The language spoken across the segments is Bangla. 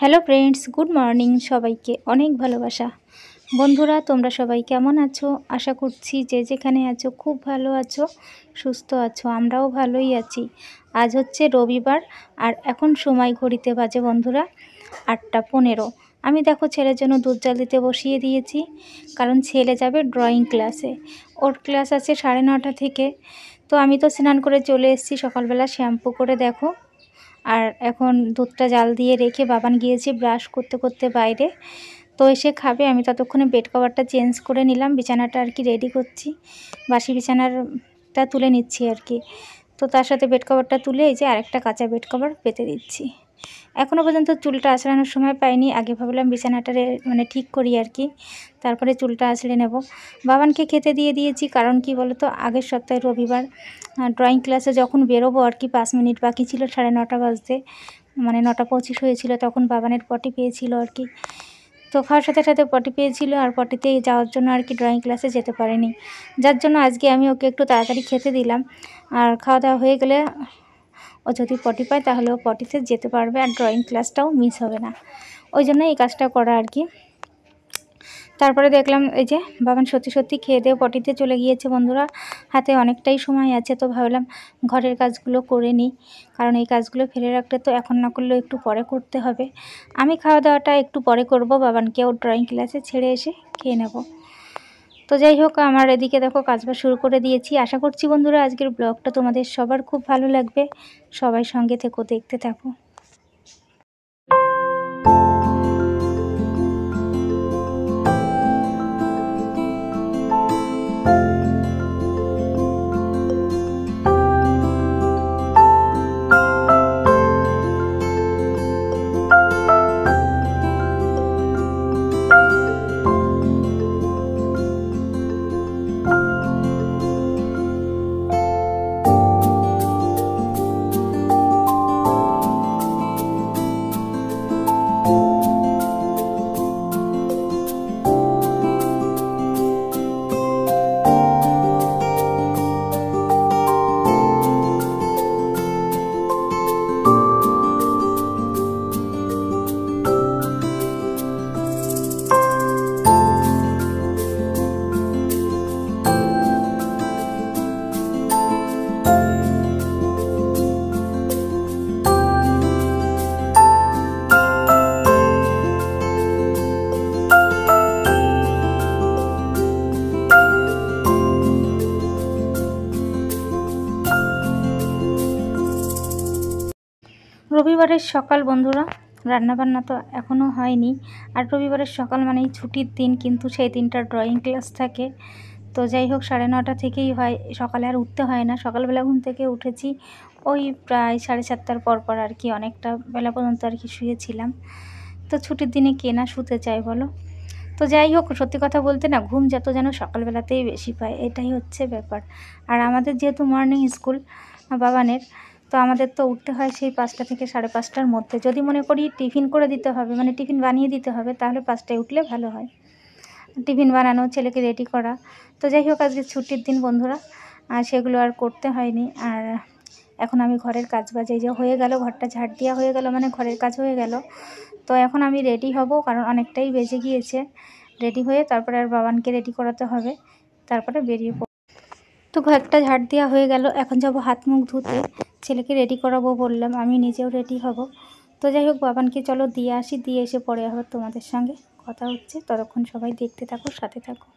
Hello friends, good morning. সবাইকে অনেক ভালোবাসা। বন্ধুরা, তোমরা সবাই কেমন আছো? আশা করছি যে যেখানে আছো খুব ভালো আছো, সুস্থ আছো। আমরাও ভালোই আছি। আজ হচ্ছে রবিবার, আর এখন সময় ঘড়িতে বাজে বন্ধুরা 8টা 15। আমি দেখো ছেলের জন্য দুধ জাল দিতে বসিয়ে দিয়েছি, কারণ ছেলে যাবে ড্রয়িং ক্লাসে। ওর ক্লাস আছে 9:30 থেকে। তো আমি তো স্নান করে চলে এসেছি সকালবেলা, শ্যাম্পু করে দেখো। আর এখন দুধটা জাল দিয়ে রেখে বাবান গিয়েছে ব্রাশ করতে করতে বাইরে। তো এসে খাবে। আমি ততক্ষণে বেড কভারটা চেঞ্জ করে নিলাম, বিছানাটা আর কি রেডি করছি, বাসি বিছানারটা তুলে নিচ্ছি আর কি। তো তার সাথে বেড কভারটা তুলে এই যে আরেকটা কাঁচা বেড কভার পেতে দিচ্ছি। এখনও পর্যন্ত চুলটা আঁচড়ানোর সময় পাইনি। আগে ভাবলাম বিছানাটা ঠিক করি আর কি, তারপরে চুলটা আঁচড়ে নেব। বাবানকে খেতে দিয়ে দিয়েছি, কারণ কি বলো তো, আগের সপ্তাহে রবিবার ড্রয়িং ক্লাসে যখন বেরোবো আর কি, 5 মিনিট বাকি ছিল 9:30 বাজতে, মানে 9:25 হয়েছিল, তখন বাবানের পটি পেয়েছিল আর কি। তো খাওয়ার সাথে সাথে পটি পেয়েছিল, আর পটিতে যাওয়ার জন্য আর কি ড্রয়িং ক্লাসে যেতে পারেনি, যার জন্য আজকে আমি ওকে একটু তাড়াতাড়ি খেতে দিলাম। আর খাওয়া দাওয়া হয়ে গেলে ও যদি পটি পায় তাহলে ও পটিতে যেতে পারবে, আর ড্রয়িং ক্লাসটাও মিস হবে না। ওই জন্য এই কাজটা করা আর কি। তারপরে দেখলাম এই যে বাবান সত্যি সত্যি খেয়ে দিয়ে পটিতে চলে গিয়েছে বন্ধুরা। হাতে অনেকটাই সময় আছে, তো ভাবলাম ঘরের কাজগুলো করে নিই, কারণ এই কাজগুলো ফেলে রাখলে তো এখন না করলেও একটু পরে করতে হবে। আমি খাওয়া দাওয়াটা একটু পরে করব, বাবানকে ওর ড্রয়িং ক্লাসে ছেড়ে এসে খেয়ে নেব। তো যাই হোক, আমার এদিকে দেখো কাজবাজ শুরু করে দিয়েছি। আশা করছি বন্ধুরা আজকের ব্লগটা তোমাদের সবার খুব ভালো লাগবে। সবাই সঙ্গে থেকো, দেখতে থাকো। রবিবারের সকাল বন্ধুরা, রান্নাবান্না তো এখনও হয়নি। আর রবিবারের সকাল মানেই ছুটির দিন, কিন্তু সেই দিনটা ড্রয়িং ক্লাস থাকে। তো যাই হোক, 9:30 থেকেই হয়, সকালে আর উঠতে হয় না। সকালবেলা ঘুম থেকে উঠেছি ওই প্রায় 7:30 পর আর কি, অনেকটা বেলা পর্যন্ত আর কি শুয়েছিলাম। তো ছুটির দিনে কে না শুতে চায় বলো। তো যাই হোক, সত্যি কথা বলতে না, ঘুম যত যেন সকালবেলাতেই বেশি পায়, এটাই হচ্ছে ব্যাপার। আর আমাদের যেহেতু মর্নিং স্কুল বাবানের, তো আমাদের তো উঠতে হয় সেই 5টা থেকে 5:30টার মধ্যে। যদি মনে করি টিফিন করে দিতে হবে, মানে টিফিন বানিয়ে দিতে হবে, তাহলে 5টায় উঠলে ভালো হয়। টিফিন বানানো, ছেলেকে রেডি করা। তো যাই হোক, আজকে ছুটির দিন বন্ধুরা, আর সেগুলো আর করতে হয়নি। আর এখন আমি ঘরের কাজ বাজে যে হয়ে গেল, ঘরটা ঝাড় দেওয়া হয়ে গেল, মানে ঘরের কাজ হয়ে গেল। তো এখন আমি রেডি হব, কারণ অনেকটাই বেজে গিয়েছে। রেডি হয়ে তারপরে আর বাবানকে রেডি করাতে হবে, তারপরে বেরিয়ে পড়ব। তো ঘরটা ঝাড় দেওয়া হয়ে গেল, এখন যাব হাত মুখ ধুতে। ছেলেকে রেডি করাবো বললাম, আমি নিজেও রেডি হব। তো যাই হোক, বাবানকে চলো দিয়ে আসি, দিয়ে এসে পরে আবার তোমাদের সঙ্গে কথা হচ্ছে। ততক্ষণ সবাই দেখতে থাকো, সাথে থাকো।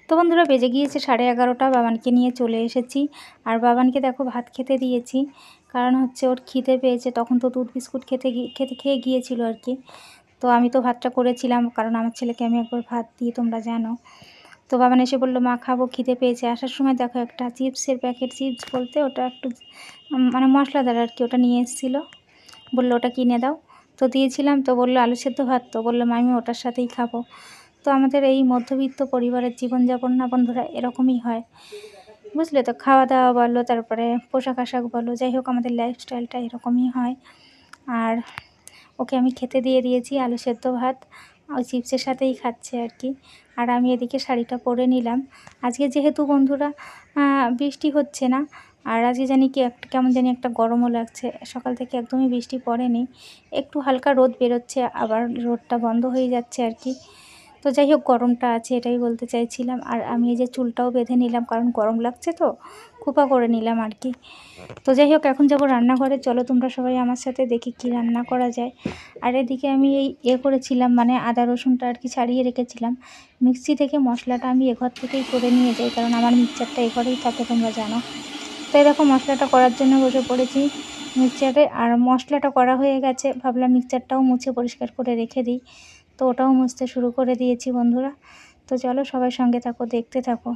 তো বন্ধুরা, বেজে গিয়েছে 11:30, বাবানকে নিয়ে চলে এসেছি। আর বাবানকে দেখো ভাত খেতে দিয়েছি, কারণ হচ্ছে ওর খিদে পেয়েছে। তখন তো দুধ বিস্কুট খেয়ে গিয়েছিল আর কি। তো আমি তো ভাতটা করেছিলাম, কারণ আমার ছেলেকে আমি একবার ভাত দিই, তোমরা জানো। তো বাবান এসে বললো, মা খাবো, খিদে পেয়েছে। আসার সময় দেখো একটা চিপসের প্যাকেট, চিপস বলতে ওটা একটু মানে মশলাদার আর কি, ওটা নিয়ে এসেছিলো। বললো ওটা কিনে দাও, তো দিয়েছিলাম। তো বললো আলু সেদ্ধ ভাত, তো বললাম আমি ওটার সাথেই খাবো। তো আমাদের এই মধ্যবিত্ত পরিবারের জীবনযাপন না বন্ধুরা, এরকমই হয়, বুঝলে তো। খাওয়া দাওয়া বলো, তারপরে পোশাক আশাক বলো, যাই হোক আমাদের লাইফস্টাইলটা এরকমই হয়। আর ওকে আমি খেতে দিয়ে দিয়েছি আলু সেদ্ধ ভাত, ওই চিপসের সাথেই খাচ্ছে আর কি। আর আমি এদিকে শাড়িটা পরে নিলাম। আজকে যেহেতু বন্ধুরা বৃষ্টি হচ্ছে না, আর আজকে জানি কি একটা কেমন জানি একটা গরমও লাগছে। সকাল থেকে একদমই বৃষ্টি পড়েনি, একটু হালকা রোদ বেরোচ্ছে, আবার রোদটা বন্ধ হয়ে যাচ্ছে আর কি। তো যাই হোক, গরমটা আছে এটাই বলতে চাইছিলাম। আর আমি এই যে চুলটাও বেঁধে নিলাম, কারণ গরম লাগছে তো খোঁপা করে নিলাম আর কি। তো যাই হোক, এখন যাবো রান্নাঘরে। চলো তোমরা সবাই আমার সাথে দেখি কি রান্না করা যায়। আর এদিকে আমি এই করেছিলাম, মানে আদা রসুনটা আর কি ছাড়িয়ে রেখেছিলাম। মিক্সি থেকে মশলাটা আমি এঘর থেকেই করে নিয়ে যাই, কারণ আমার মিক্সচারটা এঘরেই থাকে তোমরা জানো। তো এই দেখো, মশলাটা করার জন্য বসে পড়েছি মিক্সচারে। আর মশলাটা করা হয়ে গেছে, ভাবলাম মিক্সচারটাও মুছে পরিষ্কার করে রেখে দিই। তো ওটাও মুছতে শুরু করে দিয়েছি বন্ধুরা। তো চলো সবাই সঙ্গে থাকো, দেখতে থাকো।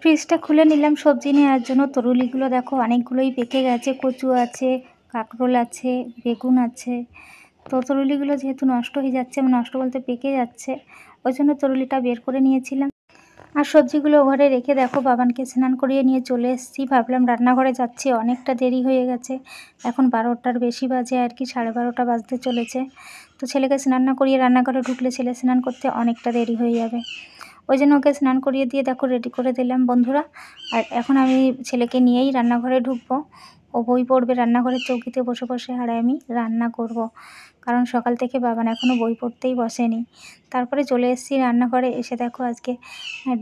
ফ্রিজটা খুলে নিলাম সবজি নেওয়ার জন্য। তরুলিগুলো দেখো অনেকগুলোই পেকে গেছে, কচু আছে, কাঁকরোল আছে, বেগুন আছে। তো তরুলিগুলো যেহেতু নষ্ট হয়ে যাচ্ছে, মানে নষ্ট বলতে পেকে যাচ্ছে, ওই জন্য তরুলিটা বের করে নিয়েছিলাম। আর সবজিগুলো ঘরে রেখে দেখো বাবানকে স্নান করিয়ে নিয়ে চলে এসেছি। ভাবলাম রান্নাঘরে যাচ্ছি, অনেকটা দেরি হয়ে গেছে, এখন 12টার বেশি বাজে আর কি, 12:30 বাজতে চলেছে। তো ছেলেকে স্নান না করিয়ে রান্নাঘরে ঢুকলে ছেলে স্নান করতে অনেকটা দেরি হয়ে যাবে, ওই জন্য ওকে স্নান করিয়ে দিয়ে দেখো রেডি করে দিলাম বন্ধুরা। আর এখন আমি ছেলেকে নিয়েই রান্নাঘরে ঢুকবো। ও বই পড়বে রান্নাঘরের চৌকিতে বসে বসে, আর আমি রান্না করব, কারণ সকাল থেকে বাবান এখনও বই পড়তেই বসেনি। তারপরে চলে এসেছি রান্নাঘরে। এসে দেখো আজকে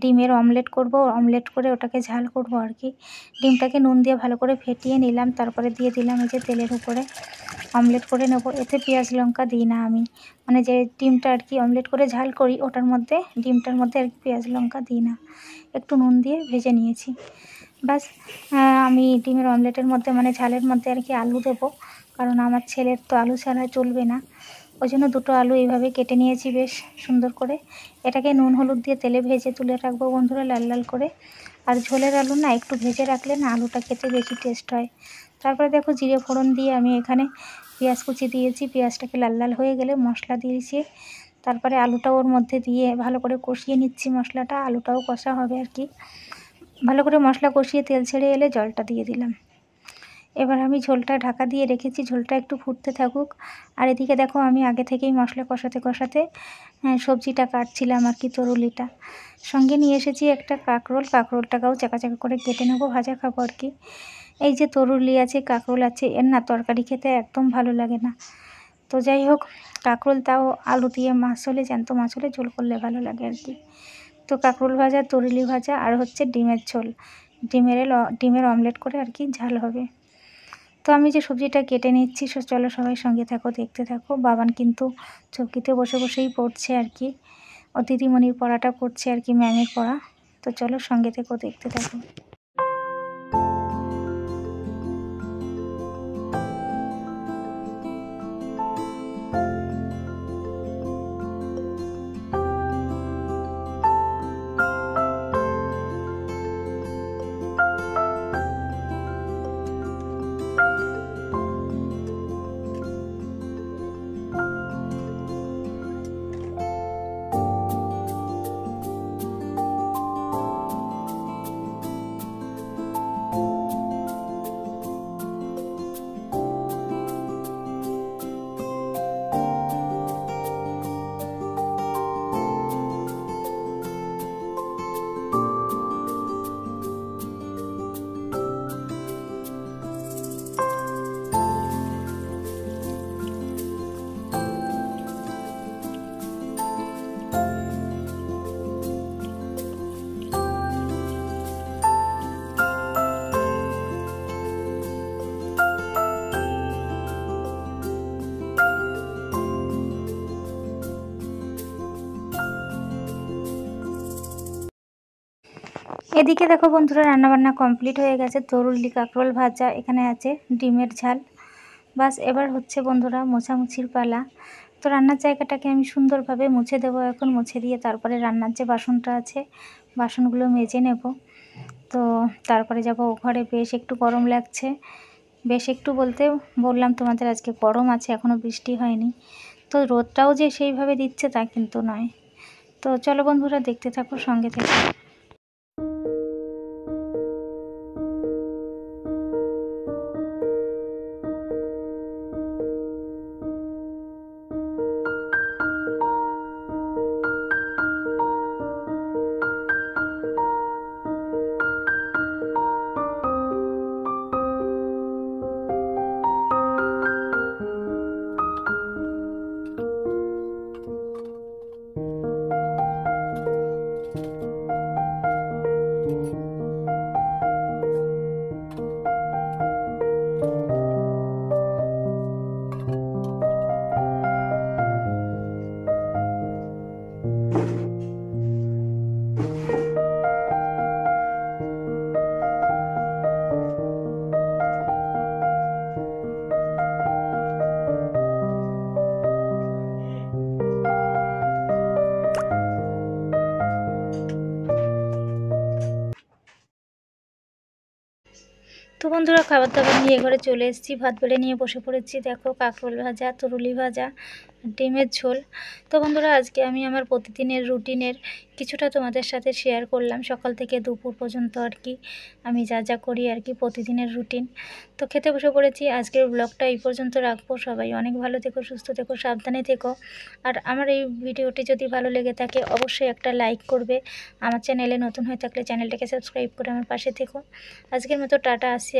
ডিমের অমলেট করব, অমলেট করে ওটাকে ঝাল করব আর কি। ডিমটাকে নুন দিয়ে ভালো করে ফেটিয়ে নিলাম, তারপরে দিয়ে দিলাম এই যে তেলের উপরে অমলেট করে নেব। এতে পেঁয়াজ লঙ্কা দিই না আমি, মানে যে ডিমটা আর কি অমলেট করে ঝাল করি ওটার মধ্যে, ডিমটার মধ্যে আর কি পেঁয়াজ লঙ্কা দিই না, একটু নুন দিয়ে ভেজে নিয়েছি ব্যাস। আমি ডিমের অমলেটের মধ্যে মানে ঝালের মধ্যে আর কি আলু দেবো, কারণ আমার ছেলের তো আলু ছাড়া চলবে না, ওই জন্য 2টো আলু এইভাবে কেটে নিয়েছি বেশ সুন্দর করে। এটাকে নুন হলুদ দিয়ে তেলে ভেজে তুলে রাখবো বন্ধুরা, লাল লাল করে। আর ঝোলের আলু না একটু ভেজে রাখলে না আলুটা খেতে বেশি টেস্ট হয়। তারপরে দেখো জিরে ফোড়ন দিয়ে আমি এখানে পেঁয়াজ কুচি দিয়েছি, পেঁয়াজটাকে লাল লাল হয়ে গেলে মশলা দিয়েছি, তারপরে আলুটা ওর মধ্যে দিয়ে ভালো করে কষিয়ে নিচ্ছি মশলাটা, আলুটাও কষা হবে আর কি। ভালো করে মশলা কষিয়ে তেল ছেড়ে এলে জলটা দিয়ে দিলাম। এবার আমি ঝোলটা ঢাকা দিয়ে রেখেছি, ঝোলটা একটু ফুটতে থাকুক। আর এদিকে দেখো আমি আগে থেকেই মশলা কষাতে কষাতে সবজিটা কাটছিলাম আর কি, তরুলিটা সঙ্গে নিয়ে এসেছি একটা কাঁকরোল, কাঁকরোলটাকেও চাকা চাকা করে কেটে নেবো, ভাজা খাবো আর কি। এই যে তরুলি আছে, কাঁকরোল আছে, এর না তরকারি খেতে একদম ভালো লাগে না। তো যাই হোক, কাঁকরোল তাও আলু দিয়ে মাছ হলে, জ্যান্ত মাছ হলে ঝোল করলে ভালো লাগে আর কি। তো কাঁকরোল ভাজা, তরুলি ভাজা, আর হচ্ছে ডিমের ঝোল, ডিমের অমলেট করে আর কি ঝাল হবে। তো আমি যে সবজিটা কেটে নিচ্ছি, চলো সবাই সঙ্গে থাকো, দেখতে থাকো। বাবান কিন্তু চৌকিতে বসে বসেই পড়ছে আর কি, ও দিদিমণির পড়াটা করছে আর কি, ম্যামের পড়া। তো চলো সঙ্গে থেকো, দেখতে থাকো। এদিকে দেখো বন্ধুরা, রান্নাবান্না কমপ্লিট হয়ে গেছে। তরুলি, কাঁকরোল ভাজা, এখানে আছে ডিমের ঝাল। বাস এবার হচ্ছে বন্ধুরা মোছামুছির পালা। তো রান্নার জায়গাটাকে আমি সুন্দরভাবে মুছে দেবো এখন, মুছে দিয়ে তারপরে রান্নার যে বাসনটা আছে বাসনগুলো মেজে নেব। তো তারপরে যাব ঘরে। বেশ একটু গরম লাগছে, বেশ একটু বলতে বললাম তোমাদের আজকে গরম আছে, এখনও বৃষ্টি হয়নি। তো রোদটাও যে সেইভাবে দিচ্ছে তা কিন্তু নয়। তো চলো বন্ধুরা, দেখতে থাকো, সঙ্গে থেকে। তো বন্ধুরা, খাবার দাবার নিয়ে ঘরে চলে এসেছি, ভাত বেড়ে নিয়ে বসে পড়েছি। দেখো, কাঁকরোল ভাজা, তরুলি ভাজা, ডিমের ঝোল। তো বন্ধুরা, আজকে আমি আমার প্রতিদিনের রুটিনের কিছুটা তোমাদের সাথে শেয়ার করলাম, সকাল থেকে দুপুর পর্যন্ত আর কি আমি যা যা করি আর কি প্রতিদিনের রুটিন। তো খেতে বসে পড়েছি। আজকের ব্লগটা এই পর্যন্ত রাখবো। সবাই অনেক ভালো থেকো, সুস্থ থেকো, সাবধানে থেকো। আর আমার এই ভিডিওটি যদি ভালো লেগে থাকে অবশ্যই একটা লাইক করবে। আমার চ্যানেলে নতুন হয়ে থাকলে চ্যানেলটাকে সাবস্ক্রাইব করে আমার পাশে থেকো। আজকের মতো টাটা, আসি।